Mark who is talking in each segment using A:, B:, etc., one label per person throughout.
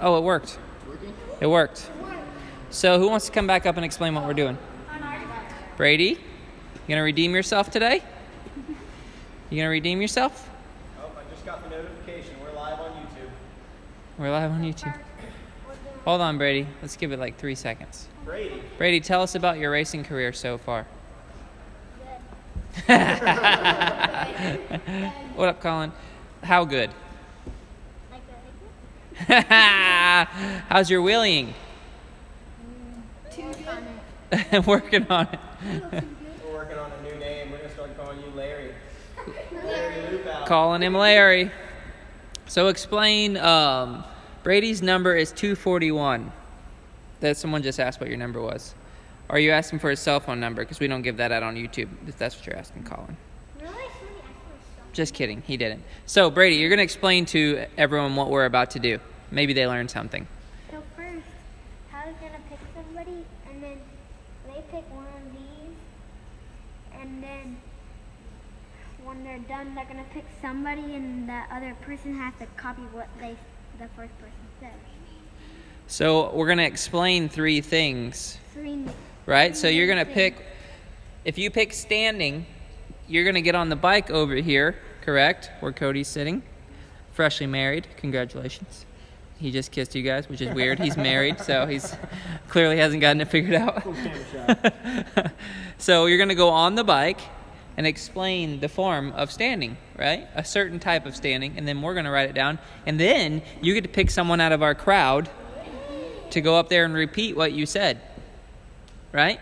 A: Oh, it worked. It worked. So who wants to come back up and explain what we're doing? Brady, you gonna redeem yourself today? You gonna redeem yourself?
B: Oh, I just got the notification. We're live on YouTube.
A: We're live on YouTube. Hold on, Brady. Let's give it like 3 seconds.
B: Brady.
A: Brady, tell us about your racing career so far. What up, Colin? How good? How's your wheeling? Working on it.
B: We're working on a new name. We're going to start calling you Larry. Larry Loop Out.
A: Calling him Larry. So explain, Brady's number is 241. That someone just asked what your number was. Or are you asking for his cell phone number? Because we don't give that out on YouTube, if that's what you're asking, Colin.
C: Really? Somebody asked for a cell phone.
A: Just kidding. He didn't. So, Brady, you're going to explain to everyone what we're about to do. Maybe they learned something.
C: So first, Tyler's gonna pick somebody, and then they pick one of these, and then when they're done, they're gonna pick somebody, and the other person has to copy what the first person said.
A: So, we're going to explain 3 things, right? So, you're going to pick, if you pick standing, you're going to get on the bike over here, correct? Where Cody's sitting. Freshly married. Congratulations. He just kissed you guys, which is weird. He's married, so he's clearly hasn't gotten it figured out. So you're going to go on the bike and explain the form of standing, right? A certain type of standing, and then we're going to write it down. And then you get to pick someone out of our crowd to go up there and repeat what you said, right?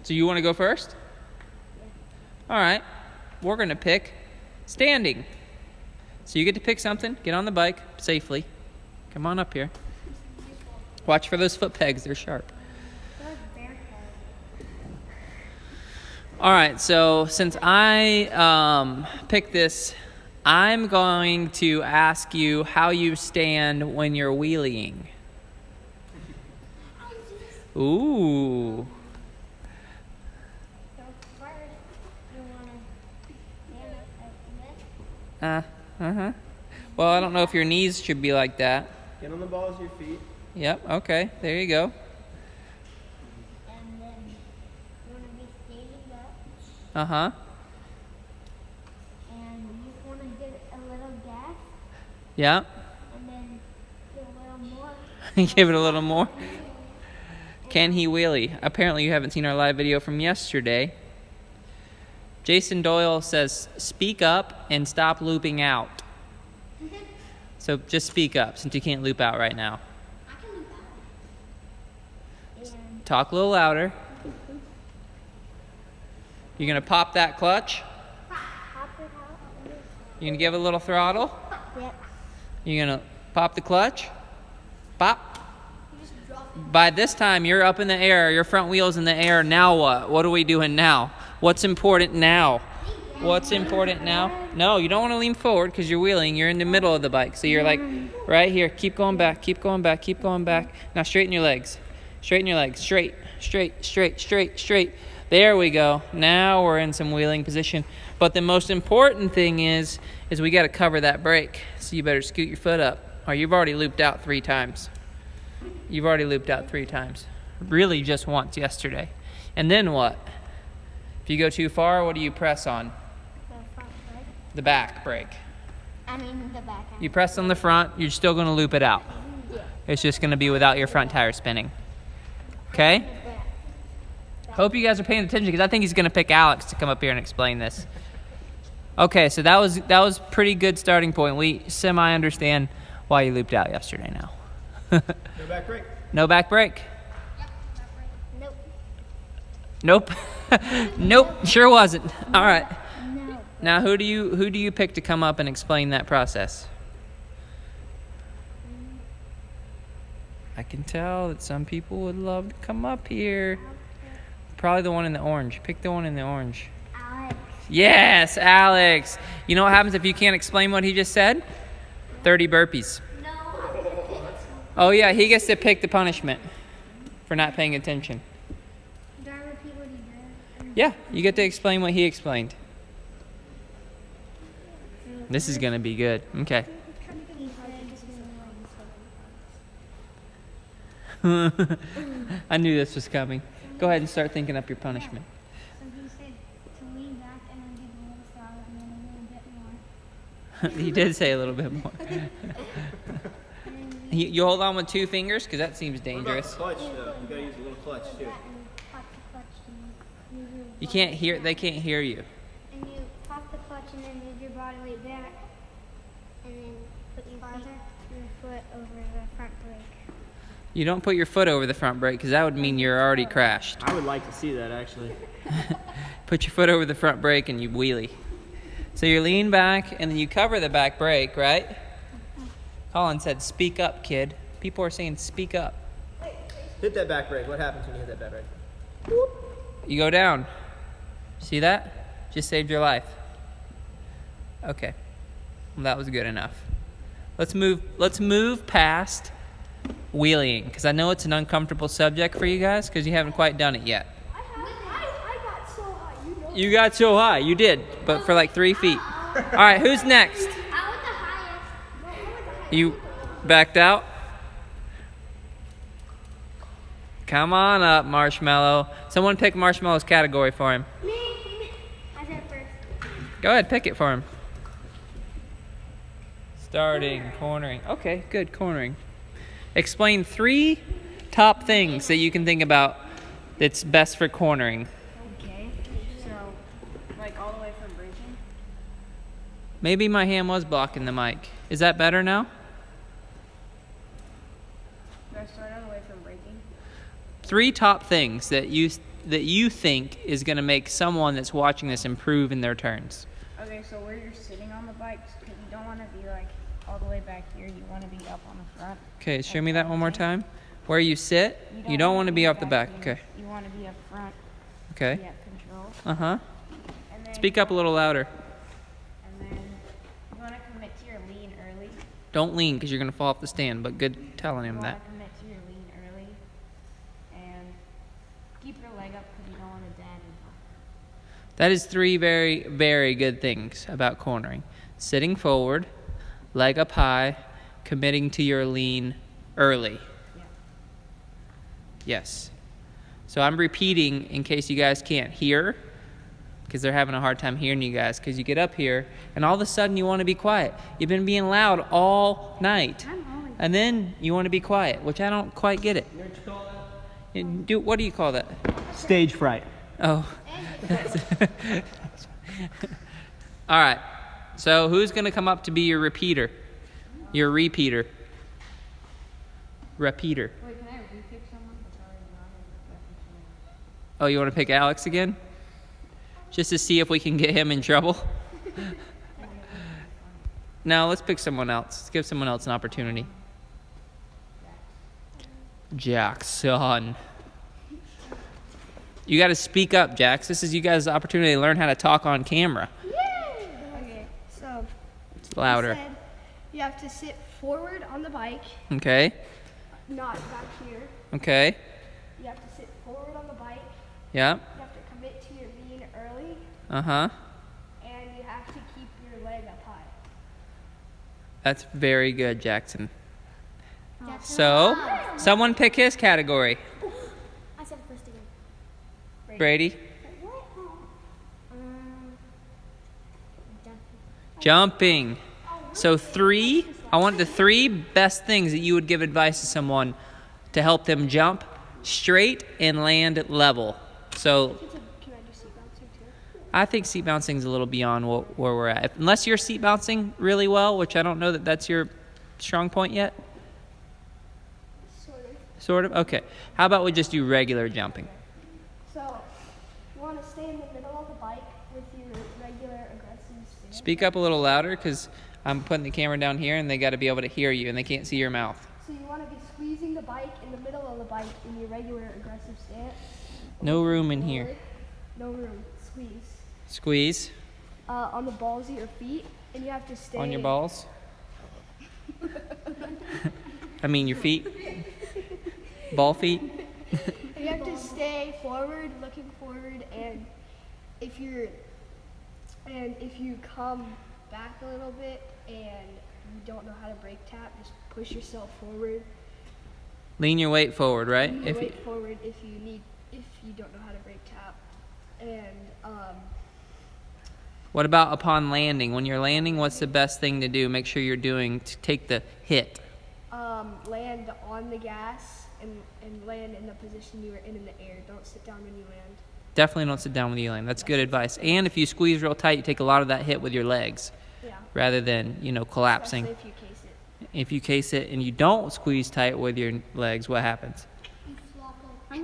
A: So you want to go first? All right. We're going to pick standing. So you get to pick something, get on the bike safely. Come on up here. Watch for those foot pegs, they're sharp. All right, so since I picked this, I'm going to ask you how you stand when you're wheeling. Ooh.
C: So first, you wanna stand up like this.
A: Well, I don't know if your knees should be like that.
B: Get on the balls of your feet.
A: Yep, okay, there you go.
C: And then you want to be standing up,
A: Uh-huh.
C: and you want to give it a little gas,
A: Yeah.
C: and then give a little more.
A: Give it a little more. Can he wheelie? Apparently you haven't seen our live video from yesterday. Jason Doyle says, speak up and stop looping out. So just speak up since you can't loop out right now.
C: I can do that. And
A: Talk a little louder. You're going to pop that clutch.
C: pop it out.
A: You're going to give it a little throttle.
C: Yep.
A: You're going to pop the clutch. Pop.
C: You just drop it.
A: By this time, you're up in the air. Your front wheel's in the air. Now what? What are we doing now? What's important now? What's important now? No, you don't want to lean forward because you're wheeling. You're in the middle of the bike. So you're like right here. Keep going back. Keep going back. Keep going back. Now straighten your legs. Straighten your legs. Straight, straight, straight, straight, straight. There we go. Now we're in some wheeling position. But the most important thing is we got to cover that brake. So you better scoot your foot up. Or you've already looped out 3 times. You've already looped out 3 times. Really just once yesterday. And then what? If you go too far, what do you press on?
C: The front leg.
A: The back brake.
C: I mean the back end.
A: You press on the front, you're still going to loop it out.
C: Yeah.
A: It's just going to be without your front tire spinning. Okay? Hope you guys are paying attention because I think he's going to pick Alex to come up here and explain this. Okay, so that was pretty good starting point. We semi-understand why you looped out yesterday now.
B: No back brake.
A: No back brake?
C: Nope.
A: Nope. Nope, sure wasn't. All right.
C: No.
A: Now, who do you pick to come up and explain that process? I can tell that some people would love to come up here. Probably the one in the orange. Pick the one in the orange.
C: Alex.
A: Yes, Alex. You know what happens if you can't explain what he just said? 30 burpees.
C: No.
A: Oh, yeah, he gets to pick the punishment for not paying attention.
C: Do I repeat what he did?
A: Yeah, you get to explain what he explained. This is going to be good. Okay. I knew this was coming. Go ahead and start thinking up your punishment.
C: So he said to lean back and then give a little solid and then a little bit more.
A: He did say a little bit more. You hold on with 2 fingers because that seems dangerous.
B: What about the clutch though? You gotta use a little clutch too.
C: Pop the clutch and move your
A: You can't hear. They can't hear you.
C: And you pop the clutch and then move your body weight back. And then put your foot over the front brake.
A: You don't put your foot over the front brake because that would mean you're already crashed.
B: I would like to see that actually.
A: Put your foot over the front brake and you wheelie. So you lean back and then you cover the back brake, right? Colin said, "Speak up, kid." People are saying, "Speak up."
B: Hit that back brake. What happens when you hit that back brake?
A: You go down. See that? Just saved your life. Okay. Well, that was good enough. Let's move past wheeling because I know it's an uncomfortable subject for you guys because you haven't quite done it yet.
C: I got so high, you know.
A: You got so high. You did, but for like 3 feet. All right, who's next?
C: I was the highest. No, I was the highest.
A: You backed out? Come on up, Marshmallow. Someone pick Marshmallow's category for him.
C: Me. I said first.
A: Go ahead, pick it for him. Starting, cornering. Okay, good, cornering. Explain 3 top things that you can think about that's best for cornering.
D: Okay, so like all the way from braking.
A: Maybe my hand was blocking the mic. Is that better now?
D: Do I start all the way from braking?
A: 3 top things that you think is going to make someone that's watching this improve in their turns.
D: Okay, so where you're sitting on the bike, because you don't want to be like all the way back here. You want to be up on the front.
A: Okay, show me that one more time. Where you sit, you don't want to be off the back.
D: here.
A: Okay.
D: You want to be up front.
A: Okay.
D: Be at control.
A: Uh-huh.
D: And then,
A: Speak up a little louder.
D: And then you want to commit to your lean early.
A: Don't lean because you're going to fall off the stand, but good telling him
D: You
A: that.
D: want to commit to your lean early. And keep your leg up because you don't want to dead.
A: That is 3 very, very good things about cornering. Sitting forward, leg up high, committing to your lean early.
D: Yeah.
A: Yes. So I'm repeating in case you guys can't hear, because they're having a hard time hearing you guys, because you get up here and all of a sudden you want to be quiet. You've been being loud all night. And then you want to be quiet, which I don't quite get it.
B: You know what you call that?
A: What do you call that?
B: Stage fright.
A: Oh. All right. So who's going to come up to be your repeater? Your repeater. Repeater.
D: Wait, can I repick someone? That's already not in
A: Oh, you want to pick Alex again? Just to see if we can get him in trouble? No, let's pick someone else. Let's give someone else an opportunity. Jackson. You got to speak up, Jax. This is you guys' opportunity to learn how to talk on camera.
E: Okay, so
A: It's louder.
E: said you have to sit forward on the bike,
A: Okay.
E: not back here.
A: Okay.
E: You have to sit forward on the bike.
A: Yeah.
E: You have to commit to your lean early,
A: Uh-huh.
E: and you have to keep your leg up high.
A: That's very good, Jackson. So, someone pick his category.
C: I said first again.
A: Brady.
C: What?
A: Jumping. So 3, I want the 3 best things that you would give advice to someone to help them jump straight and land level. So
E: Can I do seat bouncing too?
A: I think seat bouncing is a little beyond where we're at. Unless you're seat bouncing really well, which I don't know that that's your strong point yet.
E: Sort of.
A: Sort of? Okay. How about we just do regular jumping?
E: So you want to stay in the middle of the bike with your regular aggressive stance.
A: Speak up a little louder because I'm putting the camera down here and they got to be able to hear you and they can't see your mouth.
E: So you want to be squeezing the bike in the middle of the bike in your regular aggressive stance.
A: No room in here.
E: Forward. No room. Squeeze.
A: Squeeze
E: On the balls of your feet, and you have to stay
A: on your balls. I mean your feet. Ball feet.
E: You have to stay forward, looking forward, and if you come back a little bit and you don't know how to brake tap, just push yourself forward.
A: Lean your weight forward, right?
E: Lean your weight forward if you don't know how to brake tap. And
A: What about upon landing? When you're landing, what's the best thing to do? Make sure you're doing to take the hit.
E: land on the gas and land in the position you were in the air. Don't sit down when you land.
A: Definitely don't sit down when you land. That's good advice. And if you squeeze real tight, you take a lot of that hit with your legs
E: Yeah.
A: rather than, collapsing.
E: Especially if you case it.
A: If you case it and you don't squeeze tight with your legs, what happens?
C: I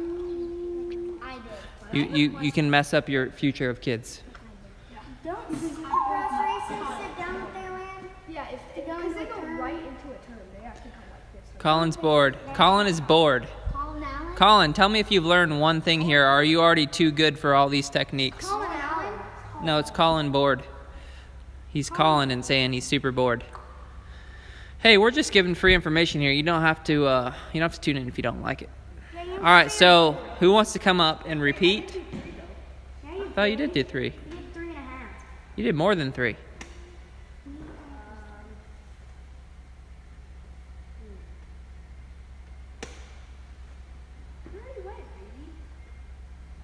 C: did.
A: You can mess up your future of kids.
C: Don't cross racers sit down with their land?
E: Yeah, because they go right into a turn. They have to come like this.
A: Colin's bored. Colin is bored.
C: Colin Allen?
A: Colin, tell me if you've learned one thing here. Are you already too good for all these techniques?
C: Colin Allen?
A: No, it's Colin bored. He's calling and saying he's super bored. Hey, we're just giving free information here. You don't have to tune in if you don't like it. All right, so who wants to come up and repeat? I thought you did do 3.
C: You did 3.5.
A: You did more than 3.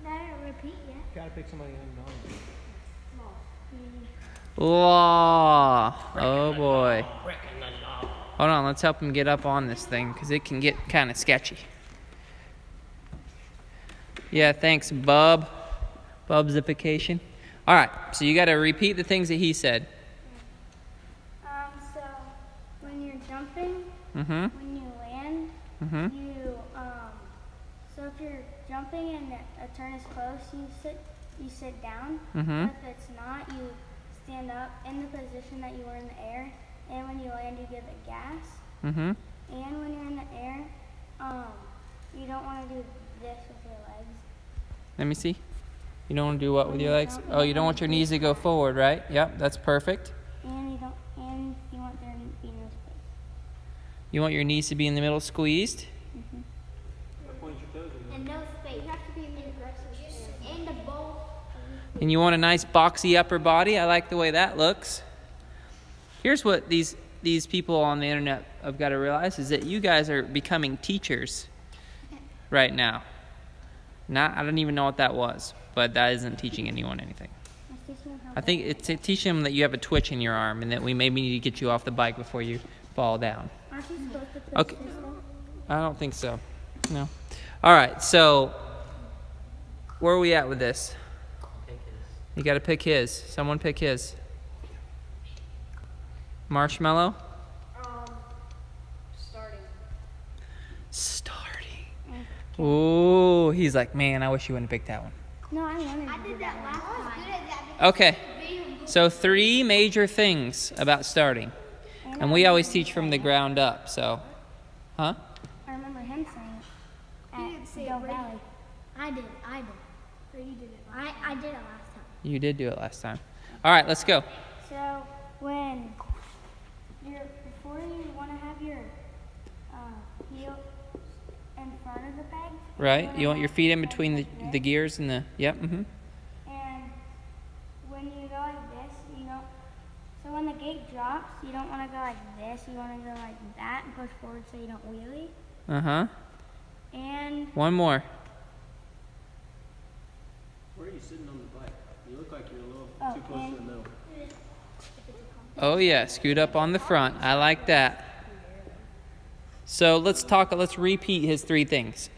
C: I didn't repeat yet.
B: Gotta pick somebody unknown.
A: Law. Oh boy. Hold on, let's help him get up on this thing because it can get kind of sketchy. Yeah, thanks, Bub. Bubsification. All right, so you got to repeat the things that he said.
C: So when you're jumping,
A: Mm-hmm.
C: when you land,
A: Mm-hmm.
C: so if you're jumping and a turn is close, you sit down.
A: Mm-hmm.
C: If it's not, you stand up in the position that you were in the air. And when you land, you give it gas.
A: Mm-hmm.
C: And when you're in the air, you don't want to do this with your legs.
A: Let me see. You don't want to do what with your legs? Oh, you don't want your knees to go forward, right? Yep, that's perfect.
C: And you want there to be no space.
A: You want your knees to be in the middle squeezed.
C: And no space. You have to be in the aggressive and the bowl.
A: And you want a nice boxy upper body. I like the way that looks. Here's what these people on the internet have got to realize is that you guys are becoming teachers right now. I don't even know what that was, but that isn't teaching anyone anything. I think it's teaching them that you have a twitch in your arm and that we maybe need to get you off the bike before you fall down.
C: Aren't you supposed to put
A: Okay.
C: this though?
A: I don't think so. No. All right, so where are we at with this? You got to pick his. Someone pick his. Marshmallow? Starting. Ooh, he's like, man, I wish you wouldn't have picked that one.
C: No, I wanted to do that last time.
A: Okay, so 3 major things about starting. And we always teach from the ground up, so. Huh?
C: I remember him saying it. He didn't say Del Valley. I did. Brady did it. I did it last time.
A: You did do it last time. All right, let's go.
C: So before you want to have your heel in front of the bag.
A: Right, you want your feet in between the gears and the, yep, mm-hmm.
C: And when you go like this, you don't. So when the gate drops, you don't want to go like this. You want to go like that and push forward so you don't wheelie.
A: Uh-huh.
C: And
A: One more.
B: Where are you sitting on the bike? You look like you're a little
C: Oh,
B: too close to
C: and-
B: the middle.
A: Oh yeah, scoot up on the front. I like that. So let's repeat his 3 things.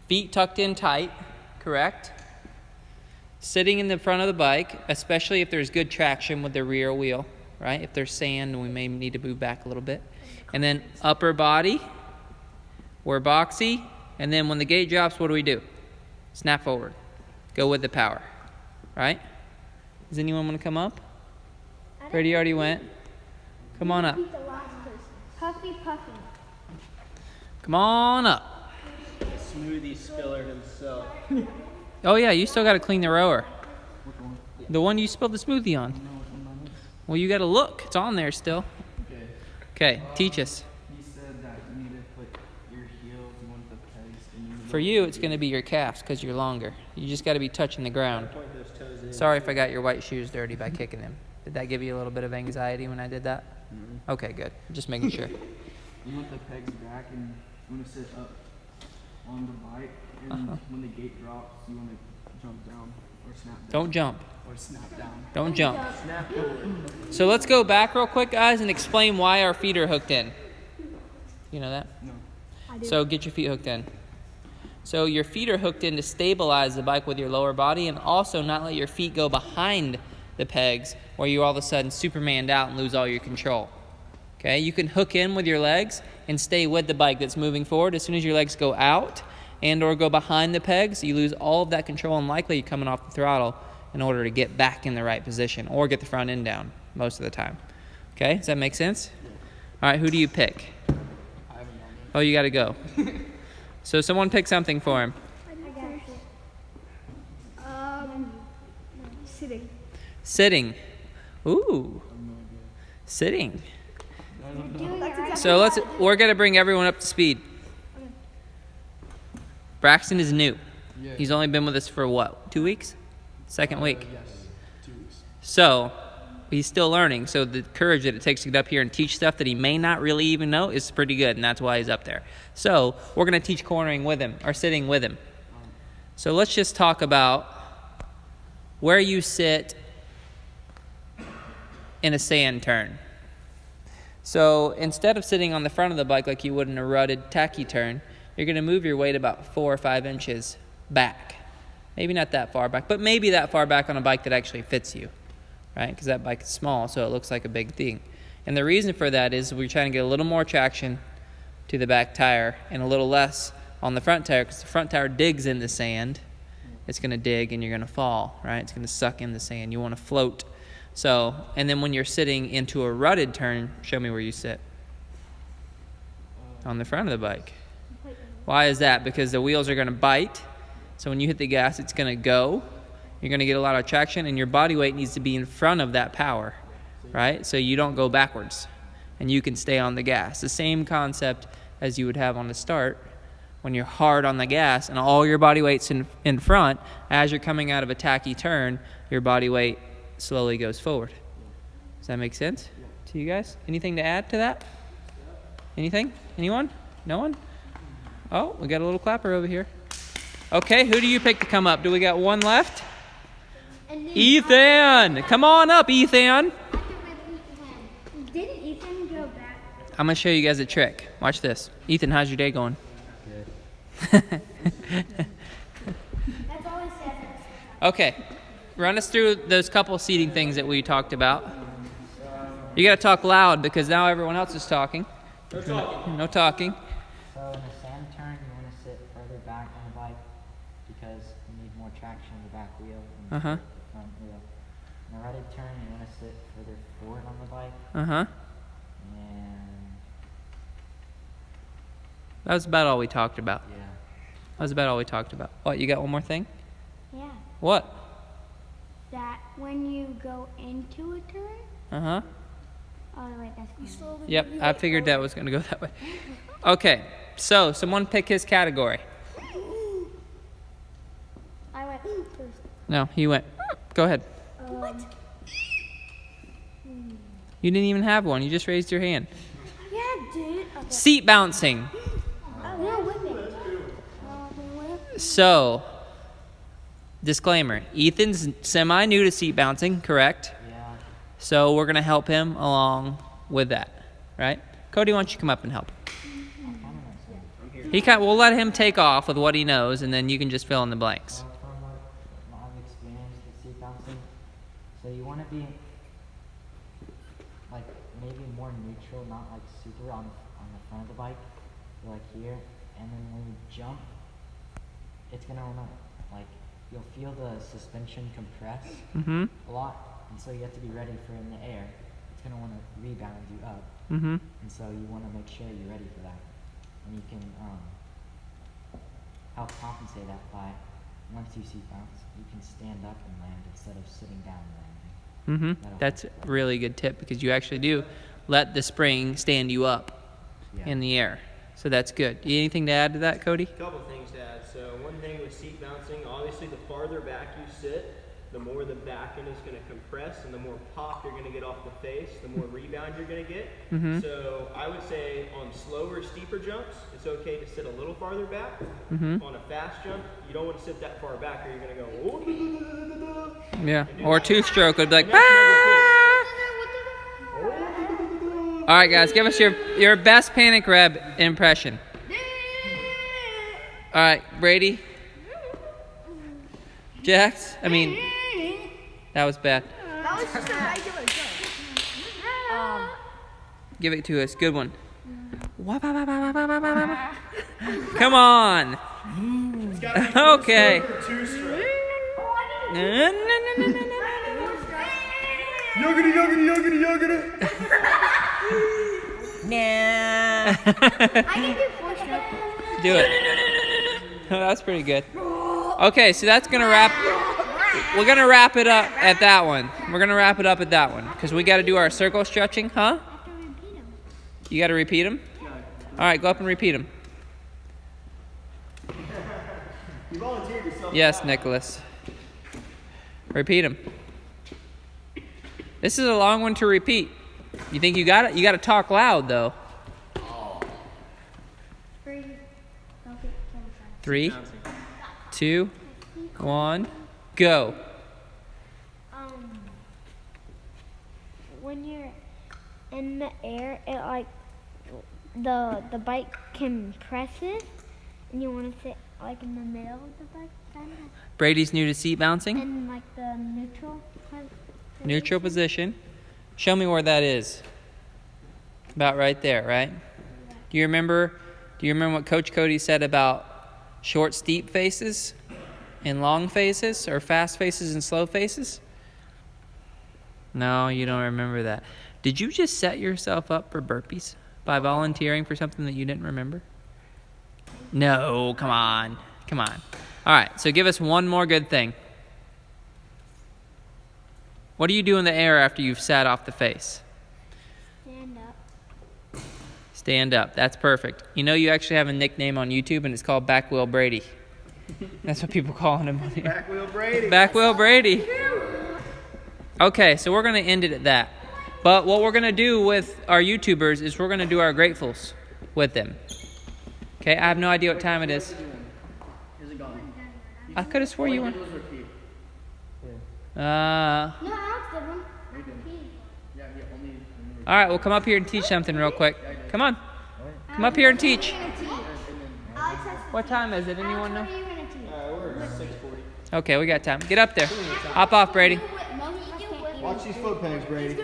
A: Feet tucked in tight, correct? Sitting in the front of the bike, especially if there's good traction with the rear wheel, right? If there's sand, we may need to move back a little bit. And then upper body, we're boxy. And then when the gate drops, what do? Snap forward. Go with the power, right? Does anyone want to come up? Brady already went. Come on up.
C: the last person. Puffy.
A: Come on up.
B: Smoothie spiller himself.
A: Oh yeah, you still got to clean the rower. The one you spilled the smoothie on. Well, you got to look. It's on there still. Okay, teach us.
F: You said that you need to put your heels, you want the pegs, and you need
A: For you, it's going to be your calves because you're longer. You just got to be touching the ground.
B: Point those toes in.
A: Sorry if I got your white shoes dirty by kicking them. Did that give you a little bit of anxiety when I did that? Okay, good. Just making sure.
F: you want the pegs back and you want to sit up on the bike, and when the gate drops, you want to jump down or snap down.
A: Don't jump.
F: Or snap down.
A: Don't jump.
B: Snap forward.
A: So let's go back real quick, guys, and explain why our feet are hooked in. You know that?
F: No.
A: So get your feet hooked in. So your feet are hooked in to stabilize the bike with your lower body and also not let your feet go behind the pegs where you all of a sudden Supermaned out and lose all your control. Okay, you can hook in with your legs and stay with the bike that's moving forward. As soon as your legs go out and or go behind the pegs, you lose all of that control and likely you're coming off the throttle in order to get back in the right position or get the front end down most of the time. Okay, does that make sense? All right, who do you pick?
F: I haven't done it.
A: Oh, you got to go. So someone pick something for him.
E: Sitting.
A: Sitting. Ooh. Sitting.
C: Doing it right.
A: So we're going to bring everyone up to speed. Braxton is new.
F: Yeah.
A: He's only been with us for what, 2 weeks? Second week.
F: Yes. 2 weeks.
A: So he's still learning. So the courage that it takes to get up here and teach stuff that he may not really even know is pretty good, and that's why he's up there. So we're going to teach cornering with him, or sitting with him. So let's just talk about where you sit in a sand turn. So instead of sitting on the front of the bike like you would in a rutted, tacky turn, you're going to move your weight about 4 or 5 inches back. Maybe not that far back, but maybe that far back on a bike that actually fits you, right? Because that bike is small, so it looks like a big thing. And the reason for that is we're trying to get a little more traction to the back tire and a little less on the front tire, because the front tire digs in the sand. It's going to dig and you're going to fall, right? It's going to suck in the sand. You want to float. So, and then when you're sitting into a rutted turn, show me where you sit. On the front of the bike. Why is that? Because the wheels are going to bite. So when you hit the gas, it's going to go. You're going to get a lot of traction, and your body weight needs to be in front of that power, right? So you don't go backwards, and you can stay on the gas. The same concept as you would have on the start. When you're hard on the gas and all your body weight's in front, as you're coming out of a tacky turn, your body weight slowly goes forward. Does that make sense to you guys? Anything to add to that? Anything? Anyone? No one? Oh, we got a little clapper over here. Okay, who do you pick to come up? Do we got one left? Ethan! Come on up, Ethan!
C: Didn't Ethan go back?
A: I'm going to show you guys a trick. Watch this. Ethan, how's your day going?
C: That's all he says.
A: Okay, run us through those couple seating things that we talked about. You got to talk loud because now everyone else is talking.
B: No talking.
A: No talking.
G: So in a sand turn, you want to sit further back on the bike because you need more traction on the back wheel and
A: Uh-huh.
G: the front wheel. In a rutted turn, you want to sit further forward on the bike,
A: Uh-huh.
G: and
A: That was about all we talked about.
G: yeah,
A: That was about all we talked about. What, you got one more thing?
C: Yeah.
A: What?
C: That when you go into a turn.
A: Uh-huh.
C: Oh wait, that's cool.
A: Yep, I figured that was going to go that way. Okay, so someone pick his category.
C: I went first.
A: No, he went. Go ahead.
C: What?
A: You didn't even have one. You just raised your hand.
C: Yeah, dude. Okay.
A: Seat bouncing.
C: Oh, no, whipping.
A: So, disclaimer. Ethan's semi-new to seat bouncing, correct?
G: yeah.
A: So we're going to help him along with that, right? Cody, why don't you come up and help? We'll let him take off with what he knows, and then you can just fill in the blanks.
G: Well, from what I've experienced with seat bouncing, so you want to be like maybe more neutral, not like super on the front of the bike, so like here, and then when you jump, it's gonna wanna like you'll feel the suspension compress
A: Mm-hmm.
G: a lot, and so you have to be ready for in the air. It's gonna wanna rebound you up,
A: Mm-hmm.
G: and so you wanna make sure you're ready for that, and you can help compensate that by once you seat bounce, you can stand up and land instead of sitting down and landing.
A: Mm-hmm. That's a really good tip because you actually do let the spring stand you up in the air. So that's good. Anything to add to that, Cody?
B: Couple things to add. So one thing with seat bouncing, obviously the farther back you sit, the more the back end is going to compress and the more pop you're going to get off the face, the more rebound you're going to get. So I would say on slower, steeper jumps, it's okay to sit a little farther back. On a fast jump, you don't want to sit that far back or you're going to go, oh,
A: Yeah, or two-stroke would be like,
B: and that's another
A: all right, guys, give us your best panic reb impression. All right, Brady. Jax, I mean, that was bad.
E: That was just a regular jump.
A: Give it to us. Good one. Come on.
B: It's gotta be
A: Okay.
B: two-stroke.
F: Yoggity, yoggity, yoggity, yoggity.
C: I can do 4-stroke.
A: Do it. That's pretty good. Okay, so that's gonna wrap. We're gonna wrap it up at that one. We're gonna wrap it up at that one because we got to do our circle stretching, huh? You got to repeat them. All right, go up and repeat them.
B: You volunteered yourself.
A: Yes, Nicholas. Repeat them. This is a long one to repeat. You think you got it? You got to talk loud though. 3, 2, 1, go.
C: When you're in the air, it like the bike compresses, and you want to sit like in the middle of the bike, kind of,
A: Brady's new to seat bouncing.
C: in like the neutral.
A: Neutral position. Show me where that is. About right there, right? Do you remember what Coach Cody said about short, steep faces and long faces, or fast faces and slow faces? No, you don't remember that. Did you just set yourself up for burpees by volunteering for something that you didn't remember? No, come on. Come on. All right, so give us one more good thing. What do you do in the air after you've sat off the face?
C: Stand up.
A: Stand up. That's perfect. You know you actually have a nickname on YouTube, and it's called Backwheel Brady. That's what people call him.
B: Backwheel Brady.
A: Backwheel Brady. Okay, so we're going to end it at that. But what we're going to do with our YouTubers is we're going to do our gratefuls with them. Okay, I have no idea what time it is.
F: Is it gone?
A: I could have swore you were.
C: No, Alex did one.
F: Yeah, only.
A: All right, well, come up here and teach something real quick. Come on. Come up here and teach.
C: Alex has.
A: What time is it? Anyone know?
C: What are you gonna teach?
B: We're at 6:40.
A: Okay, we got time. Get up there. Hop off, Brady.
B: Watch these foot pegs, Brady.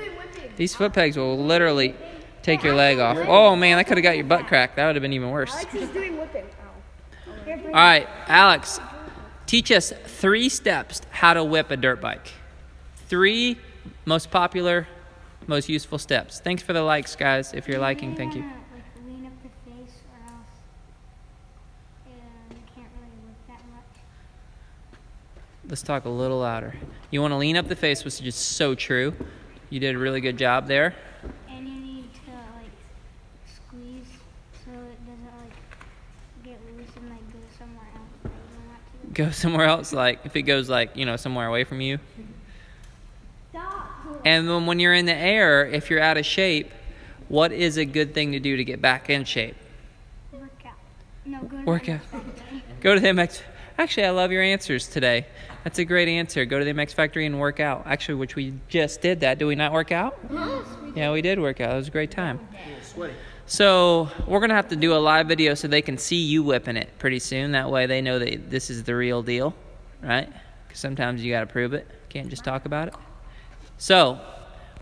A: These foot pegs will literally take your leg off. Oh, man, that could have got your butt cracked. That would have been even worse.
E: Alex is doing whipping.
A: All right, Alex, teach us 3 steps how to whip a dirt bike. 3 most popular, most useful steps. Thanks for the likes, guys. If you're liking, thank you.
C: Like lean up the face, or else you can't really whip that much.
A: Let's talk a little louder. You want to lean up the face, which is just so true. You did a really good job there.
C: And you need to like squeeze so it doesn't like get loose and like go somewhere else that you don't want to.
A: Go somewhere else, like if it goes like, somewhere away from you. And then when you're in the air, if you're out of shape, what is a good thing to do to get back in shape?
C: Work out. No, go to
A: Work out. Go to the MX. Actually, I love your answers today. That's a great answer. Go to the MX Factory and work out. Actually, which we just did that. Did we not work out? Yeah, we did work out. It was a great time.
B: Sweaty.
A: So we're going to have to do a live video so they can see you whipping it pretty soon. That way they know that this is the real deal, right? Because sometimes you got to prove it. Can't just talk about it. So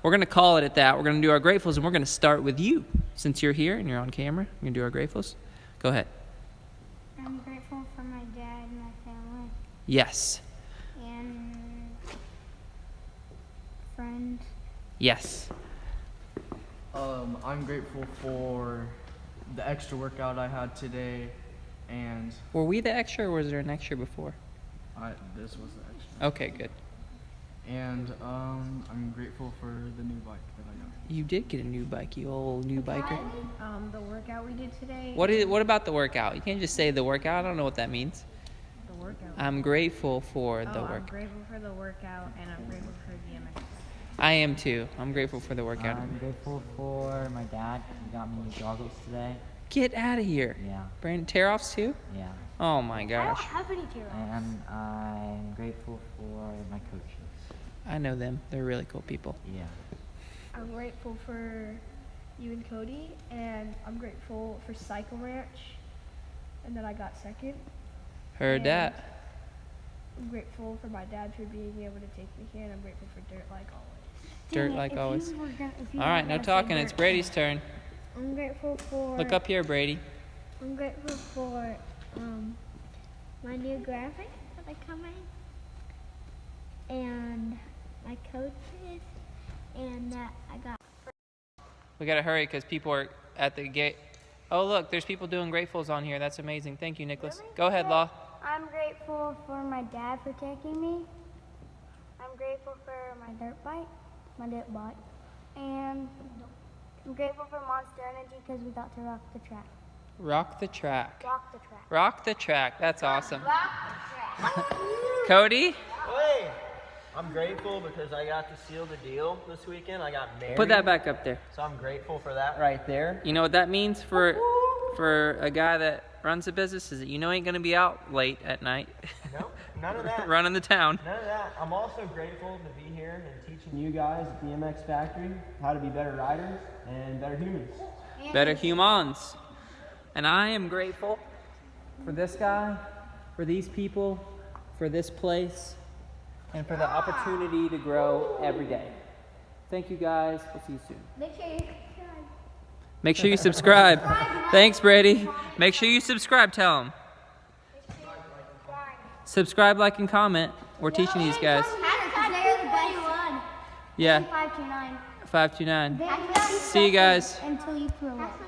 A: we're going to call it at that. We're going to do our gratefuls, and we're going to start with you. Since you're here and you're on camera, we're going to do our gratefuls. Go ahead.
C: I'm grateful for my dad and my family
A: Yes.
C: and friends.
A: Yes.
F: I'm grateful for the extra workout I had today, and
A: Were we the extra, or was there an extra before?
F: this was the extra.
A: Okay, good.
F: And I'm grateful for the new bike that I got.
A: You did get a new bike, you old new biker.
D: The workout we did today.
A: What about the workout? You can't just say the workout. I don't know what that means.
D: The workout
A: I'm grateful for the
D: I'm
A: work.
D: grateful for the workout, and I'm grateful for BMX.
A: I am too. I'm grateful for the workout.
G: I'm grateful for my dad. He got me goggles today.
A: Get out of here.
G: Yeah,
A: Brandon, tear-offs too?
G: yeah.
A: Oh my
C: I don't
A: gosh.
C: have any tear-offs.
G: And I'm grateful for my coaches.
A: I know them. They're really cool people.
G: Yeah.
E: I'm grateful for you and Cody, and I'm grateful for Cycle Ranch, and that I got second.
A: Heard
E: And
A: that.
E: I'm grateful for my dad for being able to take me here, and I'm grateful for dirt like always.
A: Dirt
C: Dang it,
A: like
C: if
A: always.
C: you were gonna- if you
A: All
C: were
A: right, no
C: gonna say
A: talking. It's
C: dirt.
A: Brady's turn.
C: I'm grateful for.
A: Look up here, Brady.
C: I'm grateful for my new graphic that I coming, and my coaches, and that I got.
A: We gotta hurry because people are at the gate. Oh, look, there's people doing gratefuls on here. That's amazing. Thank you, Nicholas. Go ahead, Law.
C: I'm grateful for my dad for taking me. I'm grateful for my dirt bike, and I'm grateful for Monster Energy because we got to rock the track.
A: Rock the track.
C: Rock the track.
A: Rock the track. That's awesome.
C: Rock the track.
A: Cody,
B: Hey, I'm grateful because I got to seal the deal this weekend. I got married.
A: put that back up there.
B: So I'm grateful for that right there.
A: You know what that means for a guy that runs a business is that you know he ain't gonna be out late at night
B: No, none of that.
A: running the town.
B: None of that. I'm also grateful to be here and teaching you guys at BMX Factory how to be better riders and better humans.
A: Better humans. And I am grateful for this guy, for these people, for this place, and for the opportunity to grow every day. Thank you guys. We'll see you soon.
C: Make sure you
A: Make sure you subscribe. Thanks, Brady. Make sure you subscribe. Tell them. Subscribe, like, and comment. We're teaching these guys. Yeah.
C: 529.
A: 529. See you guys.
C: Until you throw up.